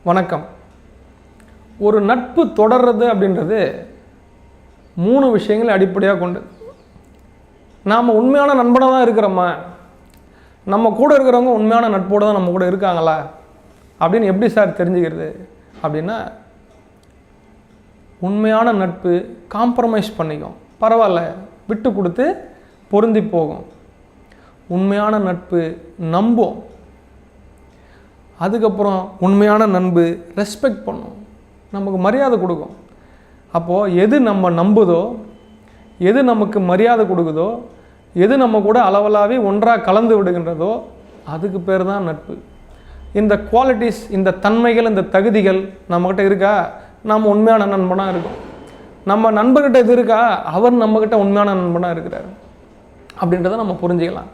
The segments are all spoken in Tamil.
வணக்கம். ஒரு நட்பு தொடர்றது அப்படின்றது 3 விஷயங்களை அடிப்படையாக கொண்டு. நாம் உண்மையான நண்பனாக தான் இருக்கிறோமா, நம்ம கூட இருக்கிறவங்க உண்மையான நட்போடு தான் நம்ம கூட இருக்காங்களா அப்படின்னு எப்படி சார் தெரிஞ்சுக்கிறது அப்படின்னா, உண்மையான நட்பு காம்ப்ரமைஸ் பண்ணிக்கும், பரவாயில்ல விட்டு கொடுத்து பொருந்தி போகும். உண்மையான நட்பு நம்பும். அதுக்கப்புறம் உண்மையான நட்பு ரெஸ்பெக்ட் பண்ணும், நமக்கு மரியாதை கொடுக்கும். அப்போது எது நம்ம நம்புதோ, எது நமக்கு மரியாதை கொடுக்குதோ, எது நம்ம கூட அளவலாவி ஒன்றாக கலந்து விடுகின்றதோ அதுக்கு பேர் தான் நட்பு. இந்த குவாலிட்டிஸ், இந்த தன்மைகள், இந்த தகுதிகள் நம்மக்கிட்ட இருக்கா, நம்ம உண்மையான நண்பனாக இருக்கும். நம்ம நண்பர்கிட்ட இது இருக்கா, அவர் நம்மக்கிட்ட உண்மையான நண்பனாக இருக்கிறார் அப்படின்றத நம்ம புரிஞ்சுக்கலாம்.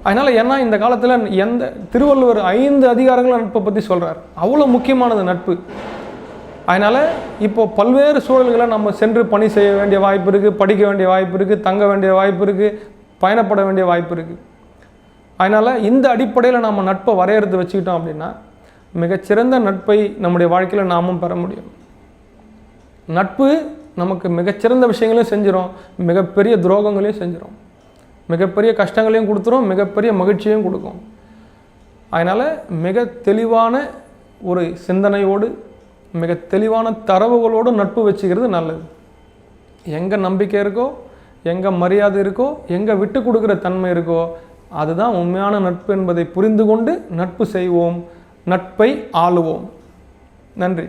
அதனால் ஏன்னா இந்த காலத்தில் எந்த திருவள்ளுவர் 5 அதிகாரங்கள் நட்பை பற்றி சொல்கிறார். அவ்வளோ முக்கியமானது நட்பு. அதனால் இப்போது பல்வேறு சூழல்களை நம்ம சென்று பணி செய்ய வேண்டிய வாய்ப்பு இருக்குது, படிக்க வேண்டிய வாய்ப்பு இருக்குது, தங்க வேண்டிய வாய்ப்பு இருக்குது, பயணப்பட வேண்டிய வாய்ப்பு இருக்குது. அதனால் இந்த அடிப்படையில் நம்ம நட்பை வரையறுத்து வச்சுக்கிட்டோம் அப்படின்னா மிகச்சிறந்த நட்பை நம்முடைய வாழ்க்கையில் நாமும் பெற முடியும். நட்பு நமக்கு மிகச்சிறந்த விஷயங்களையும் செஞ்சிடும், மிகப்பெரிய துரோகங்களையும் செஞ்சிடும், மிகப்பெரிய கஷ்டங்களையும் கொடுத்துரும், மிகப்பெரிய மகிழ்ச்சியும் கொடுக்கும். அதனால் மிக தெளிவான ஒரு சிந்தனையோடு, மிக தெளிவான தரவுகளோடு நட்பு வச்சுக்கிறது நல்லது. எங்கே நம்பிக்கை இருக்கோ, எங்கே மரியாதை இருக்கோ, எங்கே விட்டு கொடுக்குற தன்மை இருக்கோ, அதுதான் உண்மையான நட்பு என்பதை புரிந்து கொண்டு நட்பு செய்வோம், நட்பை ஆளுவோம். நன்றி.